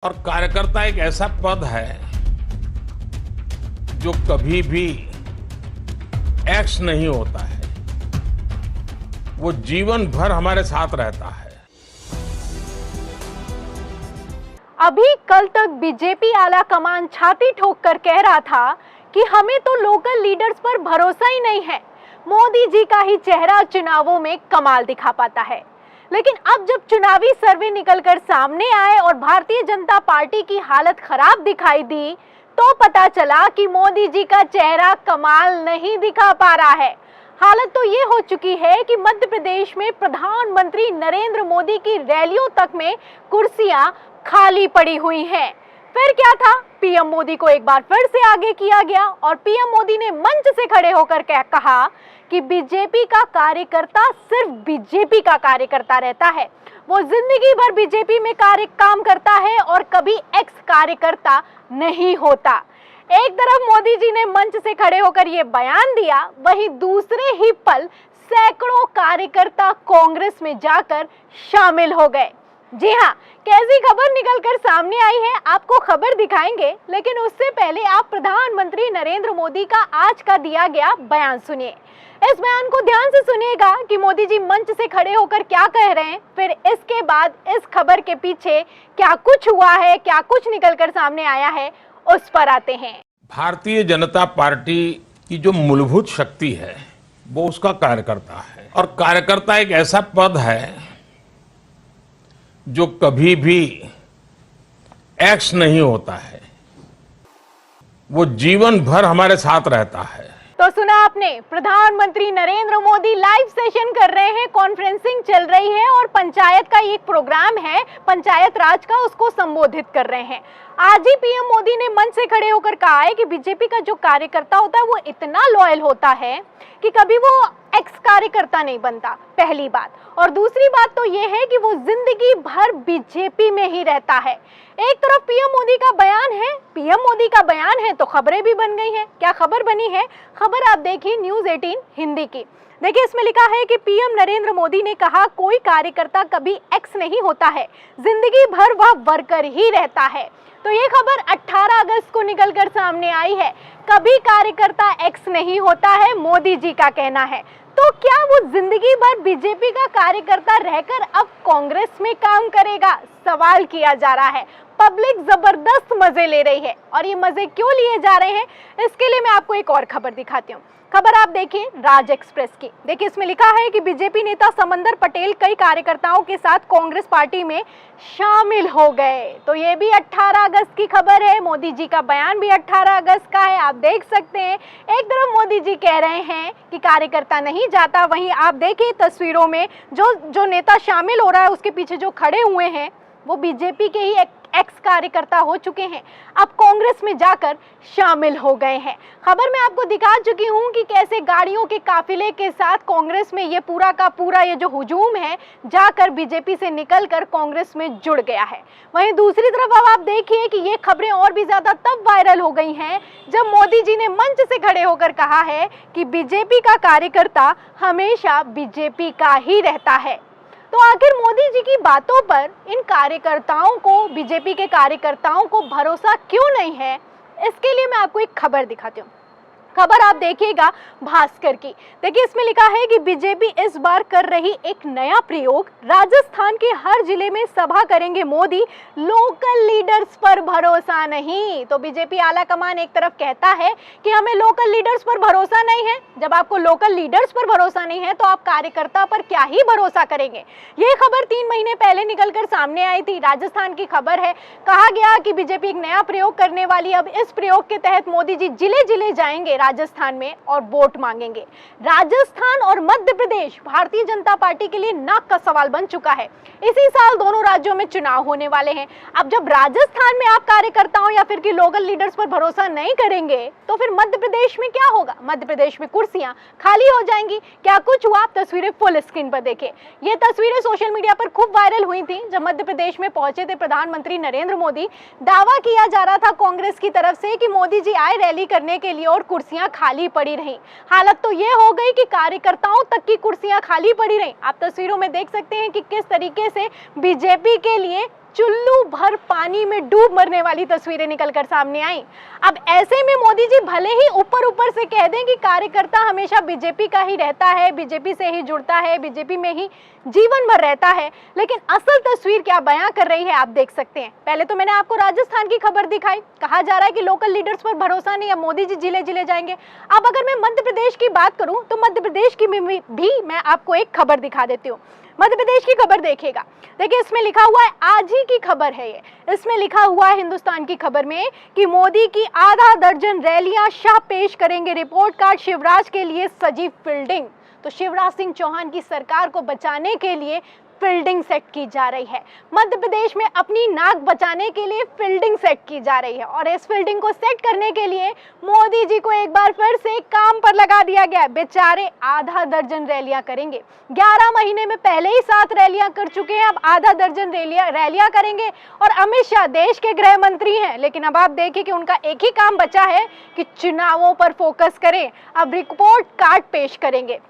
और कार्यकर्ता एक ऐसा पद है जो कभी भी एक्स नहीं होता है, वो जीवन भर हमारे साथ रहता है। अभी कल तक बीजेपी आला कमान छाती ठोक कर कह रहा था कि हमें तो लोकल लीडर्स पर भरोसा ही नहीं है, मोदी जी का ही चेहरा चुनावों में कमाल दिखा पाता है। लेकिन अब जब चुनावी सर्वे निकलकर सामने आए और भारतीय जनता पार्टी की हालत खराब दिखाई दी, तो पता चला कि मोदी जी का चेहरा कमाल नहीं दिखा पा रहा है। हालत तो ये हो चुकी है कि मध्य प्रदेश में प्रधानमंत्री नरेंद्र मोदी की रैलियों तक में कुर्सियां खाली पड़ी हुई हैं। फिर क्या था, पीएम मोदी को एक बार फिर से आगे किया गया और पीएम मोदी ने मंच से खड़े होकर कहा कि बीजेपी का कार्यकर्ता सिर्फ बीजेपी का कार्यकर्ता रहता है, वो जिंदगी भर बीजेपी में काम करता है और कभी एक्स कार्यकर्ता नहीं होता। एक तरफ मोदी जी ने मंच से खड़े होकर ये बयान दिया, वहीं दूसरे ही पल सैकड़ों कार्यकर्ता कांग्रेस में जाकर शामिल हो गए। जी हाँ, कैसी खबर निकलकर सामने आई है आपको खबर दिखाएंगे, लेकिन उससे पहले आप प्रधानमंत्री नरेंद्र मोदी का आज का दिया गया बयान सुनिए। इस बयान को ध्यान से सुनिएगा कि मोदी जी मंच से खड़े होकर क्या कह रहे हैं, फिर इसके बाद इस खबर के पीछे क्या कुछ हुआ है, क्या कुछ निकलकर सामने आया है, उस पर आते हैं। भारतीय जनता पार्टी की जो मूलभूत शक्ति है वो उसका कार्यकर्ता है, और कार्यकर्ता एक ऐसा पद है जो कभी भी एक्स नहीं होता है, वो जीवन भर हमारे साथ रहता है। तो सुना आपने, प्रधानमंत्री नरेंद्र मोदी लाइव सेशन कर रहे हैं, कॉन्फ्रेंसिंग चल रही है और पंचायत का एक प्रोग्राम है, पंचायत राज का, उसको संबोधित कर रहे हैं। आज ही पीएम मोदी ने मंच से खड़े होकर कहा है कि बीजेपी का जो कार्यकर्ता होता है वो इतना लॉयल होता है कि कभी वो एक्स कार्यकर्ता नहीं बनता, पहली बात। और दूसरी बात तो ये है कि वो जिंदगी भर बीजेपी में ही रहता है। एक तरफ पीएम मोदी का बयान है तो खबरें भी बन गई हैं। क्या खबर बनी है? खबर आप देखिए न्यूज़ 18 हिंदी की। देखिए, इसमें लिखा है कि पीएम नरेंद्र मोदी ने कहा, कोई कार्यकर्ता कभी एक्स नहीं होता है, जिंदगी भर वह वर्कर ही रहता है। तो ये खबर 18 अगस्त को निकलकर सामने आई है। कभी कार्यकर्ता एक्स नहीं होता है, मोदी जी का कहना है। तो क्या वो जिंदगी भर बीजेपी का कार्यकर्ता रहकर अब कांग्रेस में काम करेगा? सवाल किया जा रहा है। पब्लिक जबरदस्त मजे ले रही है, और ये मजे क्यों लिए जा रहे हैं, इसके लिए मैं आपको एक और खबर दिखाती हूँ। खबर आप देखिए राज एक्सप्रेस की। देखिए, इसमें लिखा है कि बीजेपी नेता समंदर पटेल कई कार्यकर्ताओं के साथ कांग्रेस पार्टी में शामिल हो गए। तो ये भी 18 अगस्त की खबर है। मोदी जी का बयान भी 18 अगस्त का है, आप देख सकते हैं। एक तरफ मोदी जी कह रहे हैं कि कार्यकर्ता नहीं जाता, वहीं आप देखिए तस्वीरों में जो नेता शामिल हो रहा है, उसके पीछे जो खड़े हुए हैं वो बीजेपी के ही एक्स कार्यकर्ता हो चुके हैं, अब कांग्रेस में जाकर शामिल हो गए हैं। खबर में आपको दिखा चुकी हूं कि कैसे गाड़ियों के काफिले के साथ कांग्रेस में ये पूरा का पूरा ये जो हुजूम है जाकर बीजेपी से निकलकर कांग्रेस में जुड़ गया है। वहीं दूसरी तरफ अब आप देखिए कि ये खबरें और भी ज्यादा तब वायरल हो गई हैं जब मोदी जी ने मंच से खड़े होकर कहा है कि बीजेपी का कार्यकर्ता हमेशा बीजेपी का ही रहता है। तो आखिर मोदी जी की बातों पर इन कार्यकर्ताओं को, बीजेपी के कार्यकर्ताओं को भरोसा क्यों नहीं है, इसके लिए मैं आपको एक खबर दिखाती हूँ। खबर आप देखिएगा भास्कर की। देखिए, इसमें लिखा है कि बीजेपी इस बार कर रही एक नया प्रयोग, राजस्थान के हर जिले में सभा करेंगे मोदी, लोकल लीडर्स पर भरोसा नहीं। तो बीजेपी आला कमान एक तरफ कहता है कि हमें लोकल लीडर्स पर भरोसा नहीं है। जब आपको लोकल लीडर्स पर भरोसा नहीं है तो आप कार्यकर्ता पर क्या ही भरोसा करेंगे। ये खबर 3 महीने पहले निकलकर सामने आई थी, राजस्थान की खबर है। कहा गया कि बीजेपी एक नया प्रयोग करने वाली। अब इस प्रयोग के तहत मोदी जी जिले जिले जाएंगे राजस्थान में और वोट मांगेंगे। राजस्थान और मध्य प्रदेश भारतीय जनता पार्टी के लिए नाक का सवाल बन चुका है। इसी साल दोनों राज्यों में चुनाव होने वाले हैं। अब जब राजस्थान में आप कार्यकर्ताओं या फिर कि लोकल लीडर्स पर भरोसा नहीं करेंगे तो फिर मध्य प्रदेश में क्या होगा? मध्य प्रदेश में कुर्सियां खाली हो जाएंगी। क्या कुछ हुआ, आप तस्वीरें फुल स्क्रीन पर देखें। ये तस्वीरें सोशल मीडिया पर खूब वायरल हुई थी जब मध्य प्रदेश में पहुंचे थे प्रधानमंत्री नरेंद्र मोदी। दावा किया जा रहा था कांग्रेस की तरफ से कि मोदी जी आए रैली करने के लिए और कुर्सियां खाली पड़ी रही। हालत तो ये हो गई कि कार्यकर्ताओं तक की कुर्सियां खाली पड़ी रही। आप तस्वीरों में देख सकते हैं कि किस तरीके से बीजेपी के लिए चुल्लू भर पानी में डूब मरने वाली तस्वीरें निकलकर सामने आई। अब ऐसे में मोदी जी भले ही ऊपर ऊपर से कह दें कि कार्यकर्ता हमेशा बीजेपी का ही रहता है, बीजेपी से ही जुड़ता है, बीजेपी में ही जीवन भर रहता है, लेकिन असल तस्वीर क्या बयां कर रही है आप देख सकते हैं। पहले तो मैंने आपको राजस्थान की खबर दिखाई, कहा जा रहा है कि लोकल लीडर्स पर भरोसा नहीं, अब मोदी जी जिले जिले जाएंगे। अब अगर मैं मध्य प्रदेश की बात करूं तो मध्य प्रदेश की भी मैं आपको एक खबर दिखा देती हूँ। मध्य प्रदेश की खबर देखिएगा, देखिए इसमें लिखा हुआ है, आज ही की खबर है ये, इसमें लिखा हुआ है हिंदुस्तान की खबर में कि मोदी की आधा दर्जन रैलियां, शाह पेश करेंगे रिपोर्ट कार्ड, शिवराज के लिए सजी फील्डिंग। तो शिवराज सिंह चौहान की सरकार को बचाने के लिए फील्डिंग सेट की जा रही है। मध्य प्रदेश में अपनी नाक बचाने के लिए फील्डिंग सेट की जा रही है और इस फील्डिंग को सेट करने के लिए मोदी जी को एक बार फिर से काम पर लगा दिया गया है। बेचारे आधा दर्जन रैलियां करेंगे, 11 महीने में पहले ही 7 रैलियां कर चुके हैं, अब आधा दर्जन रैलियां करेंगे। और अमित शाह देश के गृह मंत्री हैं, लेकिन अब आप देखिए कि उनका एक ही काम बचा है कि चुनावों पर फोकस करें। अब रिपोर्ट कार्ड पेश करेंगे।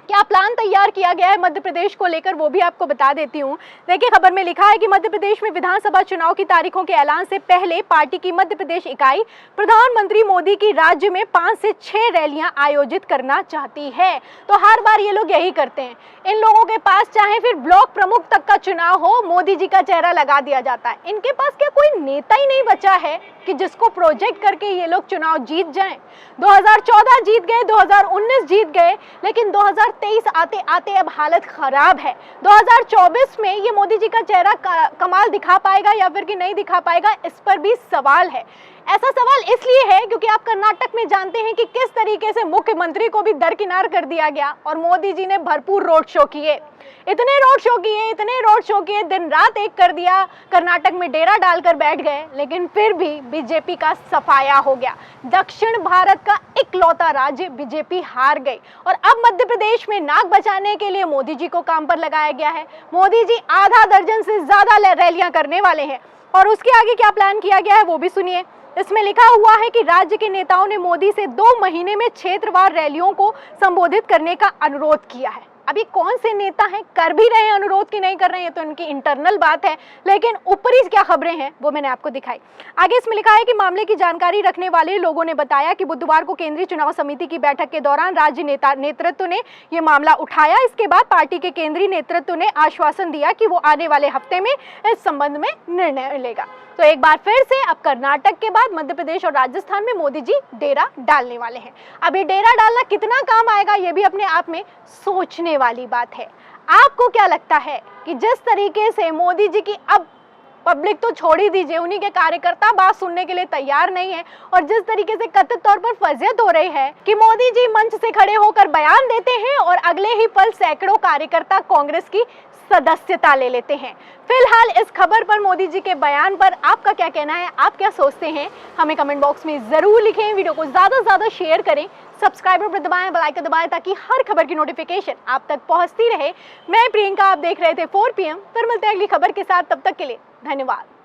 क्या प्लान तैयार किया गया है मध्य प्रदेश को लेकर वो भी आपको बता देती हूँ। देखिए खबर में लिखा है कि मध्य प्रदेश में विधानसभा चुनाव की तारीखों के ऐलान से पहले पार्टी की मध्य प्रदेश इकाई प्रधानमंत्री मोदी की राज्य में 5 से 6 रैलियां आयोजित करना चाहती है। तो हर बार ये लोग यही करते हैं, इन लोगों के पास चाहे फिर ब्लॉक प्रमुख तक का चुनाव हो, मोदी जी का चेहरा लगा दिया जाता है। इनके पास क्या कोई नेता ही नहीं बचा है कि जिसको प्रोजेक्ट करके ये लोग चुनाव जीत जाएं। 2014 जीत गए, 2019 जीत गए, लेकिन 2023 आते आते अब हालत खराब है। 2024 में ये मोदी जी का चेहरा कमाल दिखा पाएगा या फिर कि नहीं दिखा पाएगा, इस पर भी सवाल है। ऐसा सवाल इसलिए है क्योंकि आप कर्नाटक में जानते हैं कि किस तरीके से मुख्यमंत्री को भी दरकिनार कर दिया गया और मोदी जी ने भरपूर रोड शो किए, इतने रोड शो किए, दिन रात एक कर दिया, कर्नाटक में डेरा डालकर बैठ गए, लेकिन फिर भी बीजेपी का सफाया हो गया। दक्षिण भारत का इकलौता राज्य बीजेपी हार गई और अब मध्य प्रदेश में नाक बचाने के लिए मोदी जी को काम पर लगाया गया है। मोदी जी आधा दर्जन से ज्यादा रैलियां करने वाले हैं और उसके आगे क्या प्लान किया गया है वो भी सुनिए। इसमें लिखा हुआ है कि राज्य के नेताओं ने मोदी से 2 महीने में क्षेत्रवार रैलियों को संबोधित करने का अनुरोध किया है। अभी कौन से नेता हैं कर भी रहे हैं अनुरोध की नहीं कर रहे हैं, तो इनकी इंटरनल बात है, लेकिन ऊपरी क्या खबरें हैं वो मैंने आपको दिखाई। आगे इसमें लिखा है कि मामले की जानकारी रखने वाले लोगों ने बताया कि बुधवार को केंद्रीय चुनाव समिति की बैठक के दौरान राज्य नेतृत्व ने यह मामला उठाया। इसके बाद पार्टी के केंद्रीय नेतृत्व ने आश्वासन दिया कि वो आने वाले हफ्ते में इस संबंध में निर्णय लेगा। तो एक बार फिर से अब कर्नाटक के बाद मध्य प्रदेश और राजस्थान में मोदी जी डेरा डालने वाले हैं। अब ये डेरा डालना कितना काम आएगा ये भी अपने आप में सोचने वाली बात है। आपको क्या लगता है कि जिस तरीके से मोदी जी की, अब पब्लिक तो छोड़ ही दीजिए, उन्हीं के कार्यकर्ता बात सुनने के लिए तैयार नहीं है और जिस तरीके से कथित तौर पर फजीहत हो रही है कि मोदी जी मंच से खड़े होकर बयान देते हैं और अगले ही पल सैकड़ों कार्यकर्ता कांग्रेस की सदस्यता ले लेते हैं। फिलहाल इस खबर पर, मोदी जी के बयान पर आपका क्या कहना है, आप क्या सोचते हैं, हमें कमेंट बॉक्स में जरूर लिखें। वीडियो को ज्यादा से ज्यादा शेयर करें, सब्सक्राइबर पर दबाएं, बेल आइकन दबाएं ताकि हर खबर की नोटिफिकेशन आप तक पहुंचती रहे। मैं प्रियंका, आप देख रहे थे 4 PM। फिर मिलते हैं अगली खबर के साथ, तब तक के लिए धन्यवाद।